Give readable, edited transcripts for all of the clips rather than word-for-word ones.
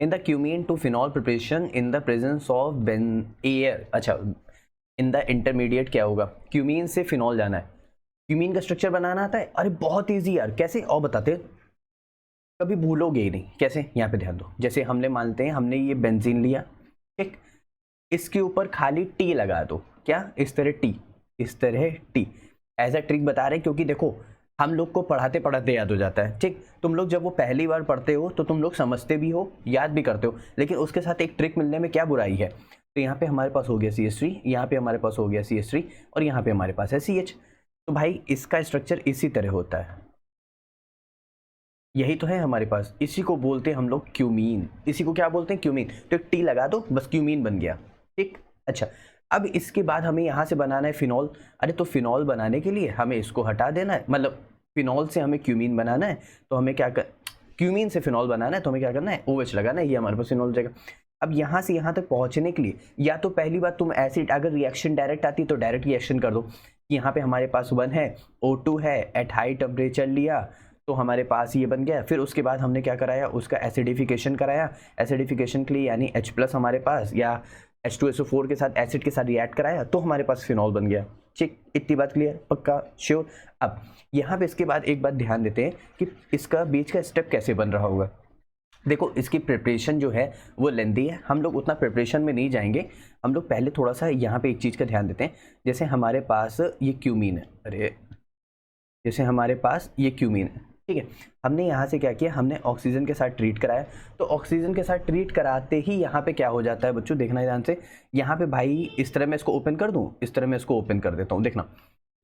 In the cumene to phenol preparation in the presence of ben air. अच्छा, in the intermediate क्या होगा, cumene से phenol जाना है, क्यूमीन का स्ट्रक्चर बनाना आता है। अरे बहुत ईजी यार, कैसे और बताते, कभी भूलोगे ही नहीं। कैसे, यहाँ पे ध्यान दो, जैसे हमने मानते हैं हमने ये बेंजीन लिया, ठीक, इसके ऊपर खाली टी लगा दो, क्या इस तरह टी, इस तरह टी, एज अ ट्रिक बता रहे हैं, क्योंकि देखो हम लोग को पढ़ाते पढ़ाते याद हो जाता है, ठीक। तुम लोग जब वो पहली बार पढ़ते हो तो तुम लोग समझते भी हो, याद भी करते हो, लेकिन उसके साथ एक ट्रिक मिलने में क्या बुराई है। तो यहाँ पे हमारे पास हो गया CH3, यहाँ पे हमारे पास हो गया CH3 और यहाँ पे हमारे पास है CH। तो भाई इसका स्ट्रक्चर इसी तरह होता है, यही तो है हमारे पास, इसी को बोलते हैं हम लोग क्यूमीन। इसी को क्या बोलते हैं, क्यूमीन। तो टी लगा दो, बस क्यूमीन बन गया, ठीक। अच्छा, अब इसके बाद हमें यहाँ से बनाना है फिनॉल। अरे तो फिनॉल बनाने के लिए हमें इसको हटा देना है, मतलब फिनॉल से हमें क्यूमीन बनाना है, तो हमें क्या कर, क्यूमीन से फिनॉल बनाना है तो हमें क्या करना है, OH लगाना है, ये हमारे पास फिनॉल हो जाएगा। अब यहाँ से यहाँ तक पहुँचने के लिए या तो पहली बात तुम एसिड, अगर रिएक्शन डायरेक्ट आती तो डायरेक्ट रिएक्शन कर दो। यहाँ पे हमारे पास 1 है, O2 है, एट हाई टेम्परेचर लिया तो हमारे पास ये बन गया। फिर उसके बाद हमने क्या कराया, उसका एसिडिफिकेशन कराया। एसिडिफिकेशन के लिए यानी H+ हमारे पास या H2SO4 के साथ एसिड के साथ रिएक्ट कराया तो हमारे पास फिनॉल बन गया, ठीक। इतनी बात क्लियर, पक्का, श्योर। अब यहाँ पे इसके बाद एक बात ध्यान देते हैं कि इसका बीच का स्टेप कैसे बन रहा होगा। देखो इसकी प्रिपरेशन जो है वो लेंदी है, हम लोग उतना प्रिपरेशन में नहीं जाएंगे। हम लोग पहले थोड़ा सा यहाँ पे एक चीज़ का ध्यान देते हैं। जैसे हमारे पास ये क्यूमीन है, अरे जैसे हमारे पास ये क्यूमीन है, ठीक है। हमने यहाँ से क्या किया, हमने ऑक्सीजन के साथ ट्रीट कराया। तो ऑक्सीजन के साथ ट्रीट कराते ही यहाँ पे क्या हो जाता है बच्चों, देखना ध्यान से। यहाँ पे भाई इस तरह मैं इसको ओपन कर दूँ, इस तरह मैं इसको ओपन कर देता हूँ, देखना।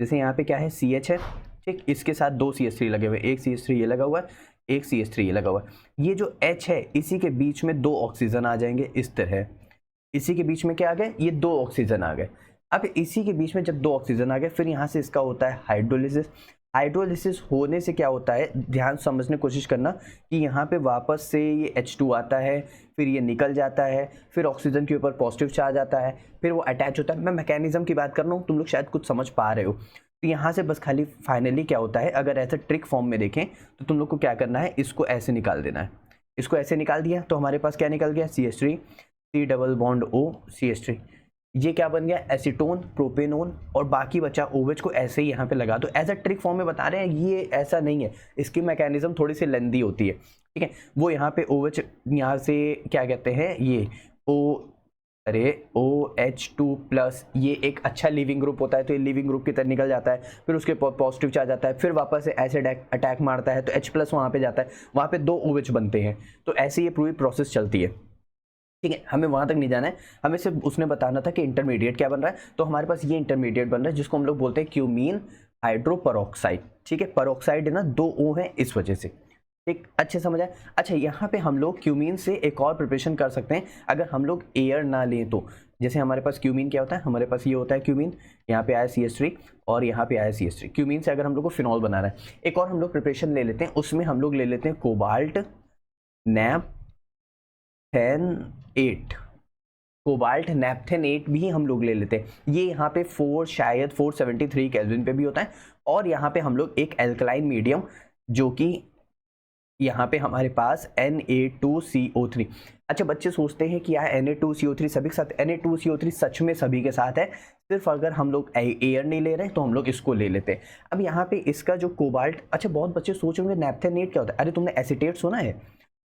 जैसे यहाँ पे क्या है, CH है, ठीक, इसके साथ 2 CH3 लगे हुए, एक CH3 ये लगा हुआ है, एक CH3 ये लगा हुआ है। ये जो H है इसी के बीच में 2 ऑक्सीजन आ जाएंगे इस तरह। इसी के बीच में क्या आ गए, ये 2 ऑक्सीजन आ गए। अब इसी के बीच में जब 2 ऑक्सीजन आ गए, फिर यहाँ से इसका होता है हाइड्रोलिसिस। हाइड्रोलिसिस होने से क्या होता है, ध्यान समझने की कोशिश करना कि यहाँ पे वापस से ये H2 आता है, फिर ये निकल जाता है, फिर ऑक्सीजन के ऊपर पॉजिटिव चार्ज आता है, फिर वो अटैच होता है। मैं मैकेनिज्म की बात कर रहा हूँ, तुम लोग शायद कुछ समझ पा रहे हो। तो यहाँ से बस खाली फाइनली क्या होता है, अगर ऐसे ट्रिक फॉर्म में देखें तो तुम लोग को क्या करना है, इसको ऐसे निकाल देना है। इसको ऐसे निकाल दिया तो हमारे पास क्या निकल गया, CH3, C double bond O, CH3। ये क्या बन गया, एसीटोन, प्रोपेनोन, और बाकी बचा OH को ऐसे ही यहाँ पे लगा दो। एज अ ट्रिक फॉर्म में बता रहे हैं, ये ऐसा नहीं है, इसकी मैकेनिज्म थोड़ी सी लेंदी होती है, ठीक है। वो यहाँ पे OH यहाँ से क्या कहते हैं, ये OH2+, ये एक अच्छा लिविंग ग्रुप होता है, तो ये लिविंग ग्रुप की तरह निकल जाता है। फिर उसके पॉजिटिव चार्ज आता है, फिर वापस से एसिड अटैक मारता है तो H+ वहाँ पे जाता है, वहाँ पे 2 OH बनते हैं। तो ऐसे ये पूरी प्रोसेस चलती है, ठीक है। हमें वहाँ तक नहीं जाना है, हमें सिर्फ उसने बताना था कि इंटरमीडिएट क्या बन रहा है। तो हमारे पास ये इंटरमीडिएट बन रहा है जिसको हम लोग बोलते हैं क्यूमीन हाइड्रोपरऑक्साइड, ठीक है। परऑक्साइड है ना, 2 O है इस वजह से, ठीक, अच्छे समझ आए। अच्छा, यहाँ पे हम लोग क्यूमीन से एक और प्रिपरेशन कर सकते हैं अगर हम लोग एयर ना लें तो। जैसे हमारे पास क्यूमीन क्या होता है, हमारे पास ये होता है क्यूमीन, यहाँ पे आया CH3 और यहाँ पे आया CH3। क्यूमीन से अगर हम लोग को फिनॉल बनाना है, एक और हम लोग प्रिपरेशन ले लेते हैं, उसमें हम लोग ले लेते हैं कोबाल्ट नैपथेन-8। कोबाल्ट नैपथेन-8 भी हम लोग ले लेते हैं। ये यहाँ पे 473 केल्विन पे भी होता है। और यहाँ पे हम लोग एक एल्कलाइन मीडियम, जो कि यहाँ पे हमारे पास Na2CO3। अच्छा, बच्चे सोचते हैं कि यार Na2CO3 सभी के साथ, Na2CO3 सच में सभी के साथ है, सिर्फ अगर हम लोग एयर नहीं ले रहे हैं तो हम लोग इसको ले लेते हैं। अब यहाँ पे इसका जो कोबाल्ट, अच्छा बहुत बच्चे सोच रहे होंगे नैपथेन-8 क्या होता है। अरे तुमने एसीटेट सुना है,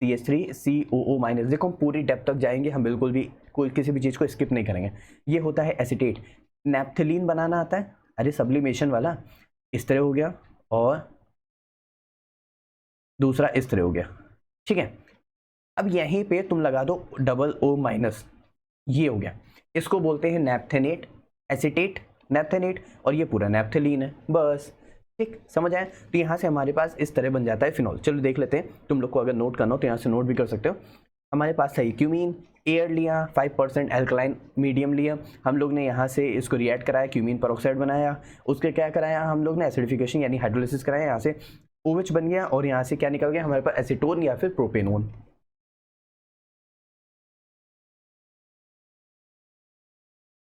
CH3COO-। देखो हम पूरी डेप्थ तक जाएंगे, हम बिल्कुल भी कोई किसी भी चीज़ को स्किप नहीं करेंगे। ये होता है एसीटेट। नैप्थलीन बनाना आता है, अरे सब्लिमेशन वाला, इस तरह हो गया, और दूसरा इस तरह हो गया, ठीक है। अब यहीं पे तुम लगा दो OO-, ये हो गया। इसको बोलते हैं नैपथेनेट, एसीटेट, नैपथेनेट, और ये पूरा नैप्थलीन है, बस, ठीक, समझ आया। तो यहाँ से हमारे पास इस तरह बन जाता है फिनॉल। चलो देख लेते हैं, तुम लोग को अगर नोट करना हो तो यहाँ से नोट भी कर सकते हो। हमारे पास सही क्यूमीन, एयर लिया, 5% एल्कलाइन मीडियम लिया, हम लोग ने यहाँ से इसको रिएक्ट कराया, क्यूमीन परऑक्साइड बनाया, उसके क्या कराया हम लोग ने, एसिडिफिकेशन यानी हाइड्रोलिसिस कराया, यहाँ से OH बन गया, और यहाँ से क्या निकल गया हमारे पास, एसीटोन या फिर प्रोपेनोन।